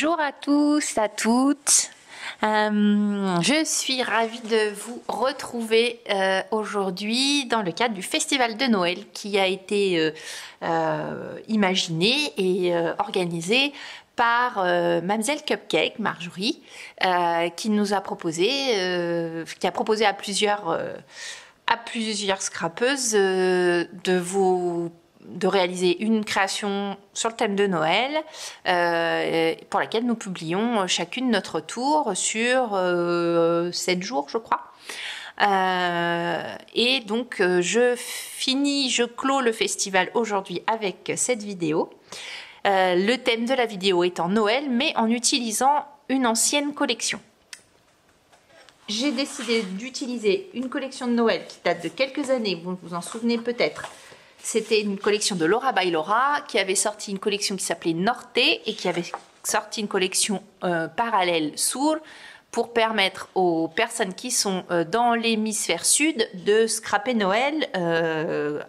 Bonjour à tous, à toutes. Je suis ravie de vous retrouver aujourd'hui dans le cadre du Festival de Noël qui a été imaginé et organisé par Mademoiselle Cupcake, Marjorie, qui nous a proposé, qui a proposé à plusieurs scrapeuses de réaliser une création sur le thème de Noël pour laquelle nous publions chacune notre tour sur 7 jours, je crois. Et donc je clôt le festival aujourd'hui avec cette vidéo. Le thème de la vidéo étant Noël, mais en utilisant une ancienne collection. J'ai décidé d'utiliser une collection de Noël qui date de quelques années, vous vous en souvenez peut-être. C'était une collection de Laura by Laura qui avait sorti une collection qui s'appelait Norte et qui avait sorti une collection parallèle Sur pour permettre aux personnes qui sont dans l'hémisphère sud de scraper Noël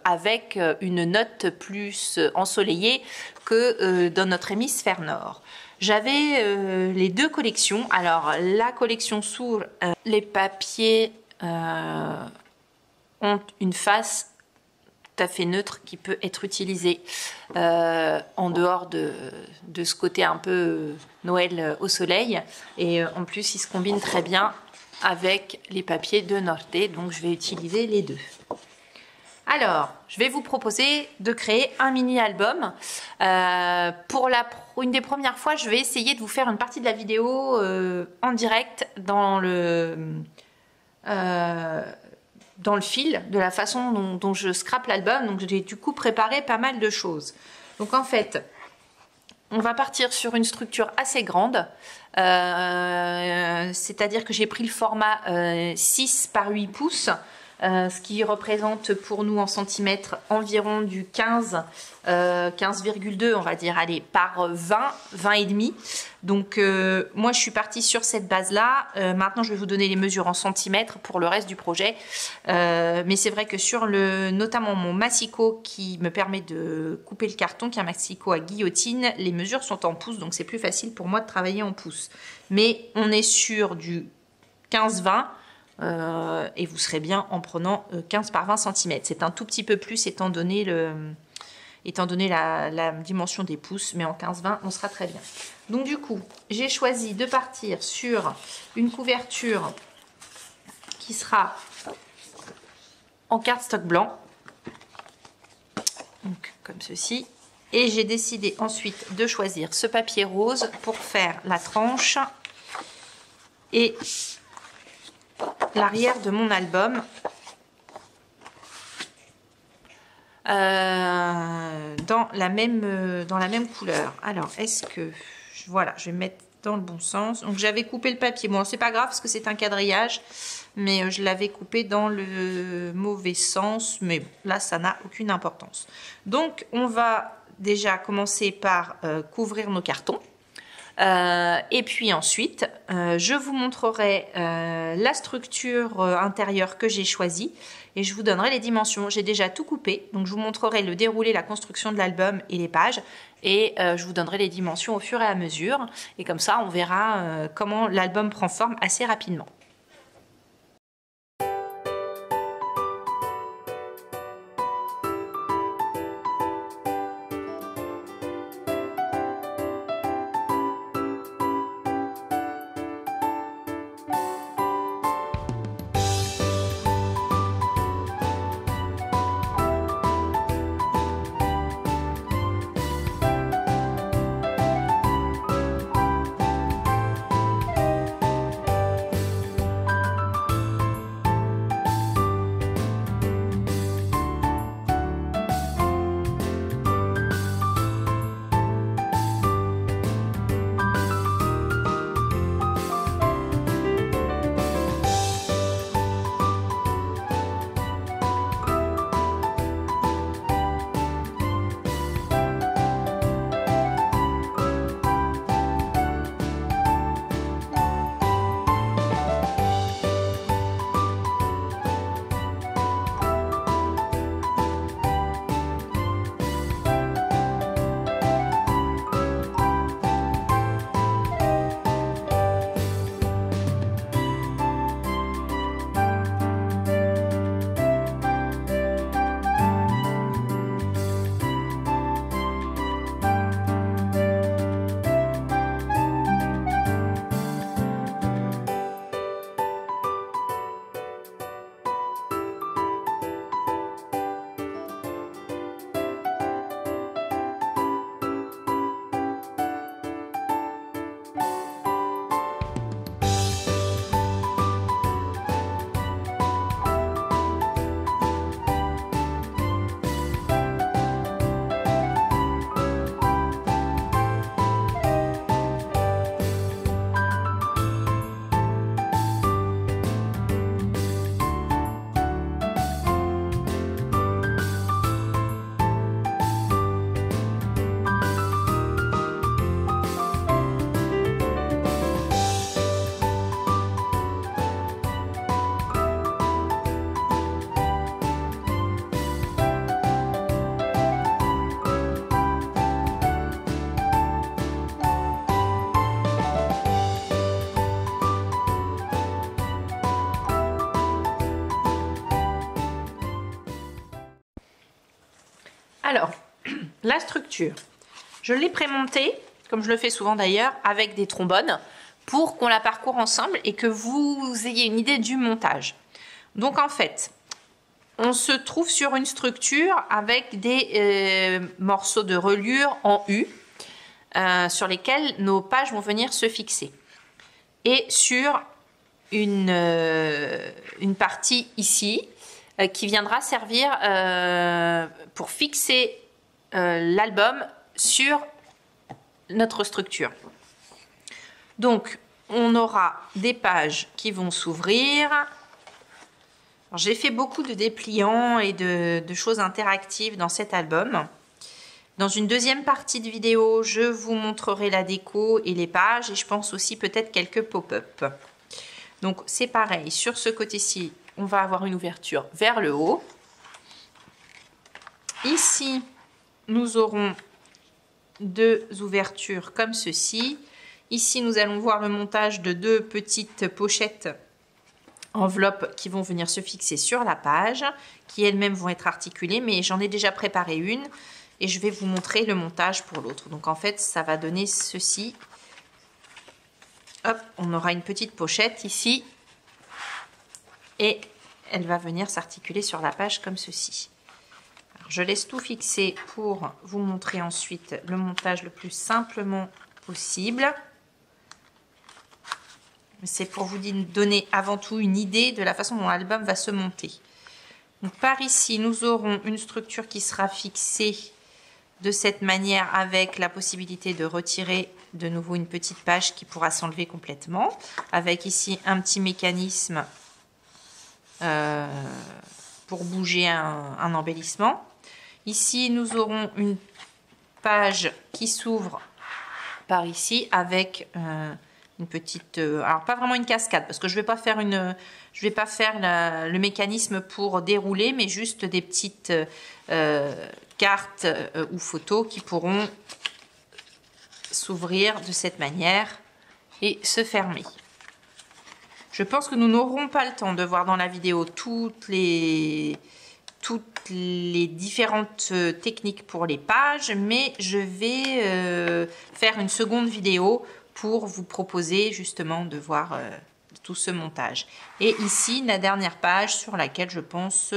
avec une note plus ensoleillée que dans notre hémisphère nord. J'avais les deux collections. Alors la collection Sur, les papiers ont une face tout à fait neutre qui peut être utilisé en dehors de ce côté un peu Noël au soleil, et en plus il se combine très bien avec les papiers de Norte, donc je vais utiliser les deux. Alors je vais vous proposer de créer un mini album. Pour une des premières fois, je vais essayer de vous faire une partie de la vidéo en direct dans le fil, de la façon dont je scrape l'album. Donc j'ai du coup préparé pas mal de choses. Donc en fait, on va partir sur une structure assez grande, c'est-à-dire que j'ai pris le format 6 par 8 pouces, ce qui représente pour nous en centimètres environ du 15,2 on va dire, allez, par 20 et demi. Donc moi je suis partie sur cette base là. Maintenant je vais vous donner les mesures en centimètres pour le reste du projet, mais c'est vrai que sur notamment mon massicot qui me permet de couper le carton, qui est un massicot à guillotine, les mesures sont en pouces, donc c'est plus facile pour moi de travailler en pouces. Mais on est sur du 15-20 et vous serez bien en prenant 15 par 20 cm. C'est un tout petit peu plus étant donné la dimension des pouces, mais en 15-20 on sera très bien. Donc du coup j'ai choisi de partir sur une couverture qui sera en cardstock blanc, donc comme ceci, et j'ai décidé ensuite de choisir ce papier rose pour faire la tranche et l'arrière de mon album dans la même couleur. Alors est-ce que voilà, je vais mettre dans le bon sens. Donc j'avais coupé le papier, bon c'est pas grave parce que c'est un quadrillage, mais je l'avais coupé dans le mauvais sens, mais bon, là ça n'a aucune importance. Donc on va déjà commencer par couvrir nos cartons. Et puis ensuite je vous montrerai la structure intérieure que j'ai choisie et je vous donnerai les dimensions. J'ai déjà tout coupé, donc je vous montrerai le déroulé, la construction de l'album et les pages, et je vous donnerai les dimensions au fur et à mesure, et comme ça on verra comment l'album prend forme assez rapidement. Alors, la structure, je l'ai prémontée, comme je le fais souvent d'ailleurs, avec des trombones, pour qu'on la parcourt ensemble et que vous ayez une idée du montage. Donc en fait, on se trouve sur une structure avec des morceaux de reliure en U sur lesquels nos pages vont venir se fixer. Et sur une partie ici qui viendra servir pour fixer l'album sur notre structure. Donc, on aura des pages qui vont s'ouvrir. J'ai fait beaucoup de dépliants et de choses interactives dans cet album. Dans une deuxième partie de vidéo, je vous montrerai la déco et les pages et je pense aussi peut-être quelques pop-up. Donc c'est pareil, sur ce côté-ci, on va avoir une ouverture vers le haut. Ici, nous aurons deux ouvertures comme ceci. Ici, nous allons voir le montage de deux petites pochettes enveloppes qui vont venir se fixer sur la page, qui elles-mêmes vont être articulées, mais j'en ai déjà préparé une et je vais vous montrer le montage pour l'autre. Donc en fait, ça va donner ceci. Hop, on aura une petite pochette ici et elle va venir s'articuler sur la page comme ceci. Alors, je laisse tout fixer pour vous montrer ensuite le montage le plus simplement possible. C'est pour vous donner avant tout une idée de la façon dont l'album va se monter. Donc, par ici, nous aurons une structure qui sera fixée de cette manière avec la possibilité de retirer de nouveau une petite page qui pourra s'enlever complètement. Avec ici un petit mécanisme pour bouger un embellissement. Ici, nous aurons une page qui s'ouvre par ici avec une petite, alors pas vraiment une cascade parce que je vais pas faire le mécanisme pour dérouler, mais juste des petites cartes ou photos qui pourront s'ouvrir de cette manière et se fermer. Je pense que nous n'aurons pas le temps de voir dans la vidéo toutes les différentes techniques pour les pages, mais je vais faire une seconde vidéo pour vous proposer justement de voir tout ce montage. Et ici, la dernière page sur laquelle je pense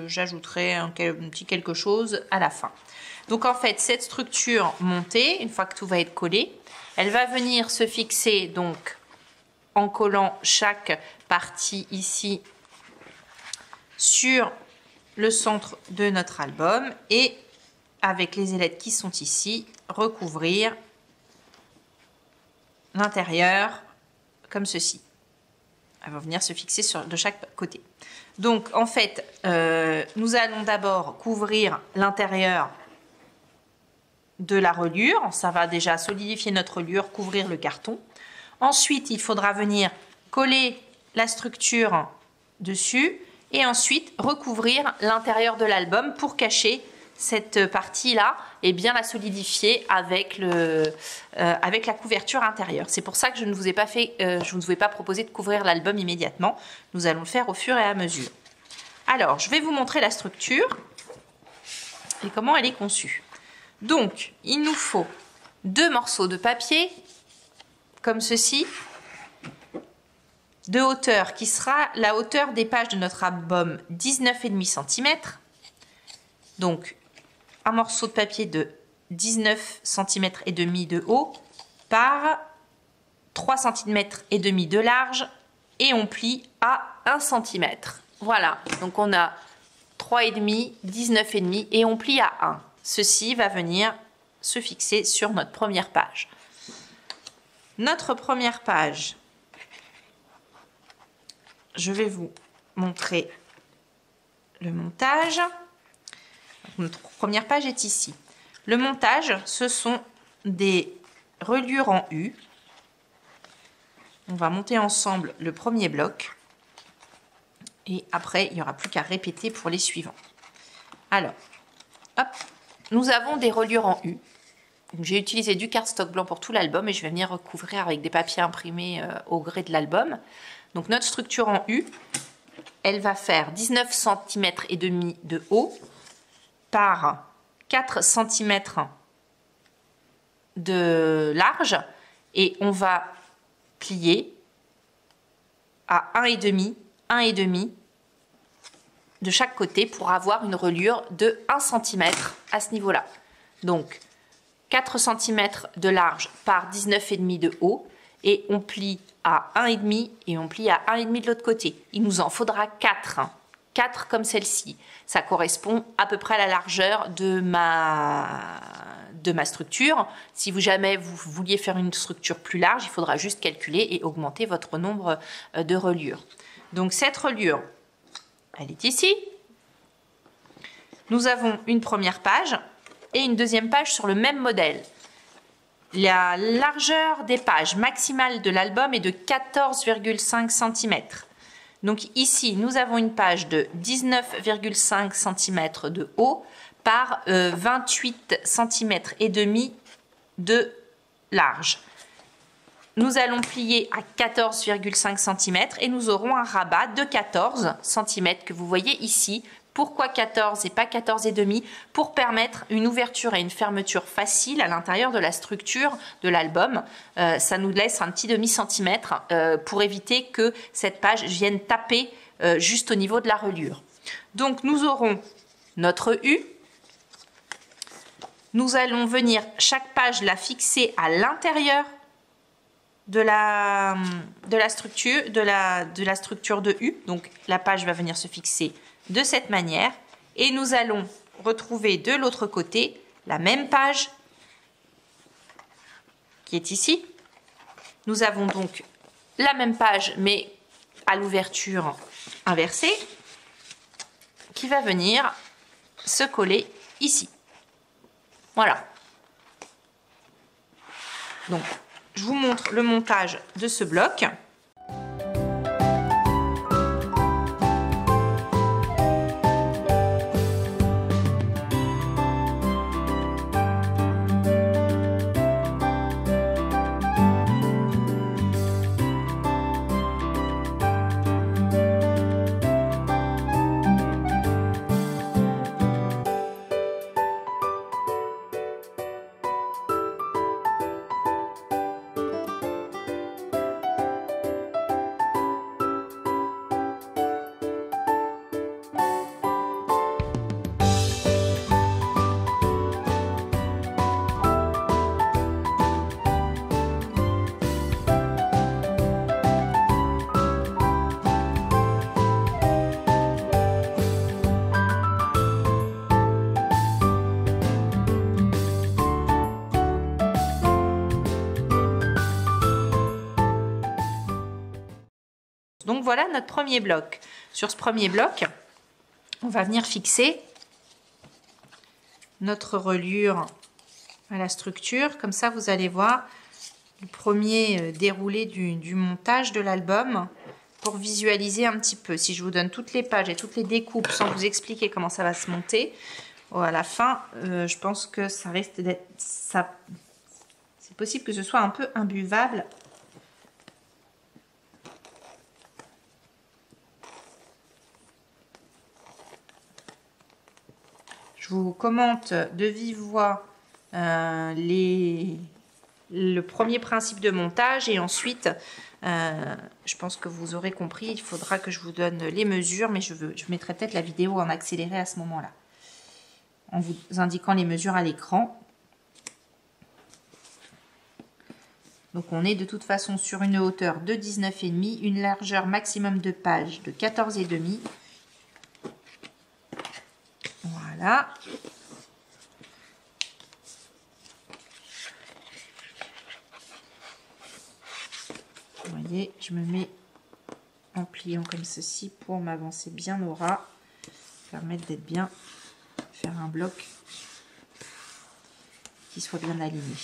j'ajouterai un petit quelque chose à la fin. Donc en fait, cette structure montée, une fois que tout va être collé, elle va venir se fixer donc en collant chaque partie ici sur le centre de notre album et avec les ailettes qui sont ici, recouvrir l'intérieur comme ceci. Elle va venir se fixer de chaque côté. Donc en fait, nous allons d'abord couvrir l'intérieur de la reliure. Ça va déjà solidifier notre reliure, couvrir le carton. Ensuite, il faudra venir coller la structure dessus et ensuite recouvrir l'intérieur de l'album pour cacher cette partie-là et bien la solidifier avec la couverture intérieure. C'est pour ça que je ne vous ai pas proposé de couvrir l'album immédiatement. Nous allons le faire au fur et à mesure. Alors, je vais vous montrer la structure et comment elle est conçue. Donc, il nous faut deux morceaux de papier comme ceci, de hauteur qui sera la hauteur des pages de notre album 19,5 cm. Donc, un morceau de papier de 19 cm et demi de haut par 3 cm et demi de large et on plie à 1 cm. Voilà, donc on a 3,5, 19,5 et on plie à 1. Ceci va venir se fixer sur notre première page. Notre première page, je vais vous montrer le montage. Notre première page est ici. Le montage, ce sont des reliures en U. On va monter ensemble le premier bloc. Et après, il n'y aura plus qu'à répéter pour les suivants. Alors, hop, nous avons des reliures en U. J'ai utilisé du cardstock blanc pour tout l'album et je vais venir recouvrir avec des papiers imprimés au gré de l'album. Donc notre structure en U, elle va faire 19 cm et demi de haut par 4 cm de large et on va plier à 1,5 de chaque côté pour avoir une reliure de 1 cm à ce niveau-là. Donc 4 cm de large par 19,5 de haut et on plie à 1,5 et on plie à 1,5 de l'autre côté. Il nous en faudra 4. 4 comme celle-ci. Ça correspond à peu près à la largeur de ma structure. Si jamais vous vouliez faire une structure plus large, il faudra juste calculer et augmenter votre nombre de reliures. Donc cette reliure, elle est ici. Nous avons une première page et une deuxième page sur le même modèle. La largeur des pages maximale de l'album est de 14,5 cm. Donc ici, nous avons une page de 19,5 cm de haut par 28 cm et demi de large. Nous allons plier à 14,5 cm et nous aurons un rabat de 14 cm que vous voyez ici. Pourquoi 14 et pas 14,5? Pour permettre une ouverture et une fermeture facile à l'intérieur de la structure de l'album. Ça nous laisse un petit demi-centimètre pour éviter que cette page vienne taper juste au niveau de la reliure. Donc nous aurons notre U. Nous allons venir chaque page la fixer à l'intérieur de la structure de U. Donc la page va venir se fixer de cette manière et nous allons retrouver de l'autre côté la même page qui est ici. Nous avons donc la même page mais à l'ouverture inversée qui va venir se coller ici. Voilà. Donc je vous montre le montage de ce bloc. Donc voilà notre premier bloc. Sur ce premier bloc, on va venir fixer notre reliure à la structure. Comme ça, vous allez voir le premier déroulé du montage de l'album pour visualiser un petit peu. Si je vous donne toutes les pages et toutes les découpes sans vous expliquer comment ça va se monter, à la fin, je pense que ça risque d'être... C'est possible que ce soit un peu imbuvable. Je vous commente de vive voix le premier principe de montage et ensuite, je pense que vous aurez compris, il faudra que je vous donne les mesures, mais je mettrai peut-être la vidéo en accéléré à ce moment-là, en vous indiquant les mesures à l'écran. Donc on est de toute façon sur une hauteur de 19,5, une largeur maximum de page de 14,5. Voilà. Vous voyez, je me mets en pliant comme ceci pour m'avancer bien au ras, permettre d'être bien, faire un bloc qui soit bien aligné.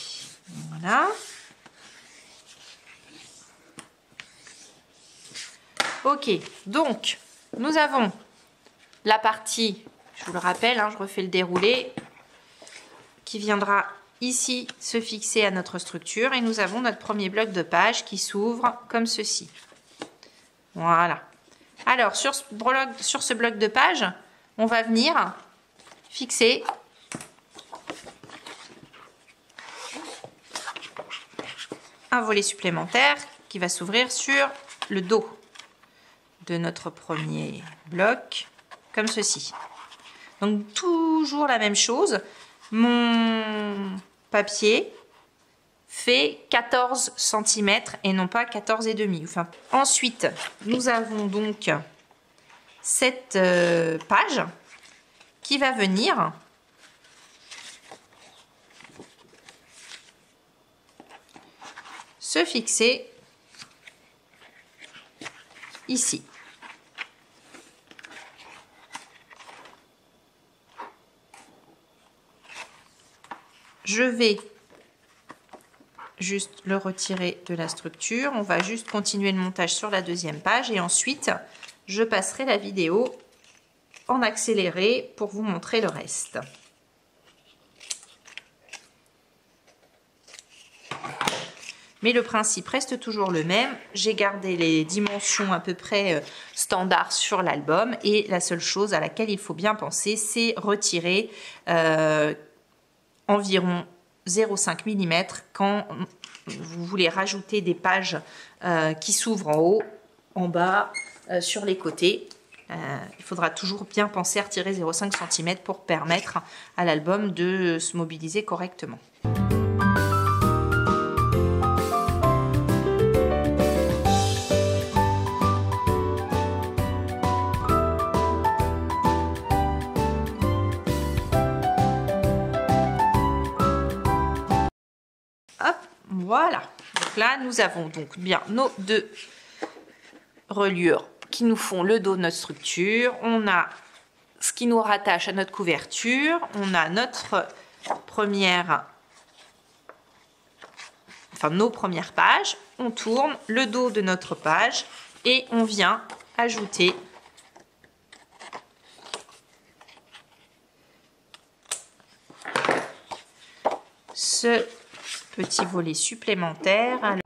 Voilà. Ok, donc nous avons la partie, je vous le rappelle, je refais le déroulé, qui viendra ici se fixer à notre structure et nous avons notre premier bloc de page qui s'ouvre comme ceci. Voilà. Alors sur ce bloc de page, on va venir fixer un volet supplémentaire qui va s'ouvrir sur le dos de notre premier bloc, comme ceci. Donc toujours la même chose, mon papier fait 14 cm et non pas 14,5. Enfin, ensuite, nous avons donc cette page qui va venir se fixer ici. Je vais juste le retirer de la structure. On va juste continuer le montage sur la deuxième page et ensuite je passerai la vidéo en accéléré pour vous montrer le reste. Mais le principe reste toujours le même. J'ai gardé les dimensions à peu près standards sur l'album et la seule chose à laquelle il faut bien penser, c'est retirer environ 0,5 mm quand vous voulez rajouter des pages qui s'ouvrent en haut, en bas, sur les côtés. Il faudra toujours bien penser à retirer 0,5 cm pour permettre à l'album de se mobiliser correctement. Hop, voilà. Donc là, nous avons donc bien nos deux reliures qui nous font le dos de notre structure. On a ce qui nous rattache à notre couverture. On a notre première, enfin nos premières pages. On tourne le dos de notre page et on vient ajouter ce petit volet supplémentaire.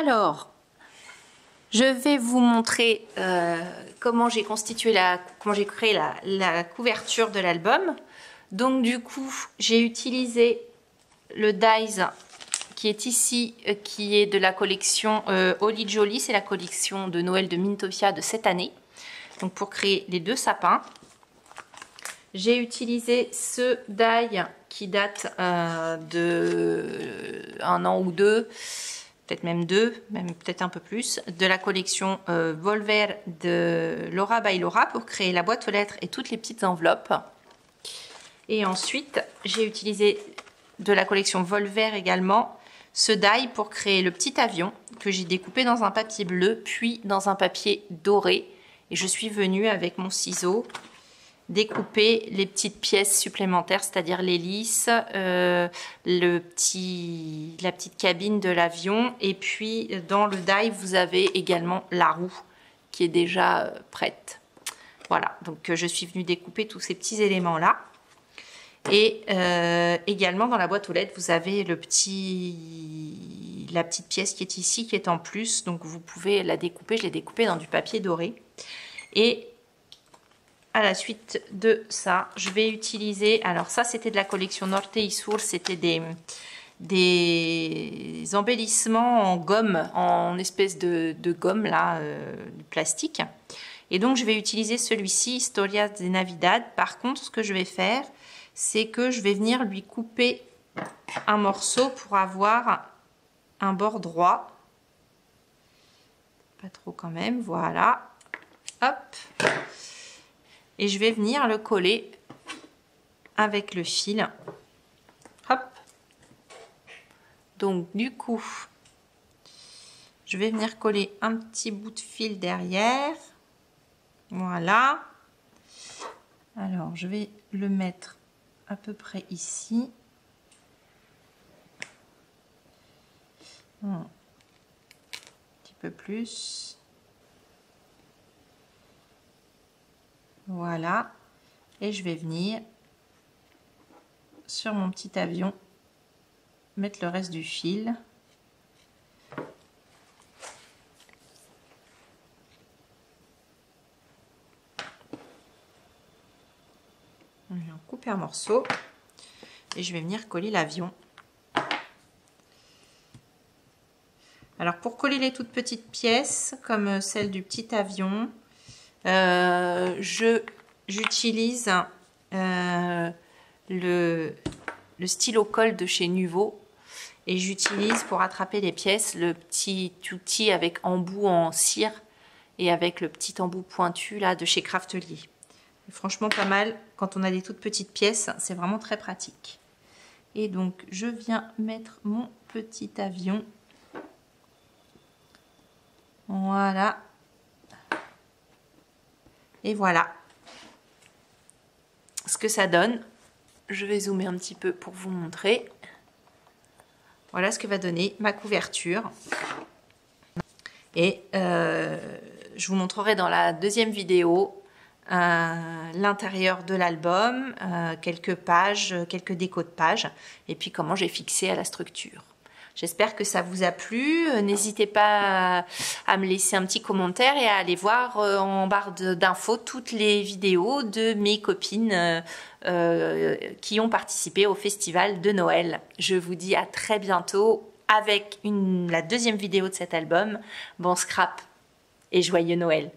Alors, je vais vous montrer comment j'ai constitué comment j'ai créé la couverture de l'album. Donc du coup, j'ai utilisé le dies qui est ici, qui est de la collection Holly Jolly, c'est la collection de Noël de Mintopia de cette année. Donc pour créer les deux sapins, j'ai utilisé ce die qui date de 1 an ou 2, peut-être même 2, même peut-être un peu plus, de la collection Volver de Laura by Laura pour créer la boîte aux lettres et toutes les petites enveloppes. Et ensuite, j'ai utilisé de la collection Volver également ce die pour créer le petit avion que j'ai découpé dans un papier bleu puis dans un papier doré. Et je suis venue avec mon ciseau découper les petites pièces supplémentaires, c'est-à-dire l'hélice, la petite cabine de l'avion. Et puis dans le die, vous avez également la roue qui est déjà prête. Voilà, donc je suis venue découper tous ces petits éléments-là. Et également dans la boîte aux lettres, vous avez la petite pièce qui est ici, qui est en plus. Donc vous pouvez la découper, je l'ai découpée dans du papier doré. Et à la suite de ça, je vais utiliser, alors ça c'était de la collection Norte y Sur, c'était des embellissements en gomme, en espèce de gomme là, du plastique. Et donc je vais utiliser celui-ci, Historias de Navidad. Par contre, ce que je vais faire, c'est que je vais venir lui couper un morceau pour avoir un bord droit. Pas trop quand même, voilà. Hop. Et je vais venir le coller avec le fil. Hop. Donc du coup, je vais venir coller un petit bout de fil derrière. Voilà. Alors, je vais le mettre à peu près ici. Un petit peu plus. Voilà. Et je vais venir sur mon petit avion mettre le reste du fil. Je vais en couper un morceau et je vais venir coller l'avion. Alors pour coller les toutes petites pièces comme celle du petit avion, j'utilise le stylo colle de chez Nuvo et j'utilise pour attraper les pièces le petit outil avec embout en cire et avec le petit embout pointu là de chez Craftelier. Franchement pas mal quand on a des toutes petites pièces, c'est vraiment très pratique. Et donc je viens mettre mon petit avion. Voilà. Et voilà ce que ça donne. Je vais zoomer un petit peu pour vous montrer. Voilà ce que va donner ma couverture. Et je vous montrerai dans la deuxième vidéo l'intérieur de l'album, quelques pages, quelques décos de pages, et puis comment j'ai fixé à la structure. J'espère que ça vous a plu. N'hésitez pas à me laisser un petit commentaire et à aller voir en barre d'infos toutes les vidéos de mes copines qui ont participé au festival de Noël. Je vous dis à très bientôt avec la deuxième vidéo de cet album. Bon scrap et joyeux Noël!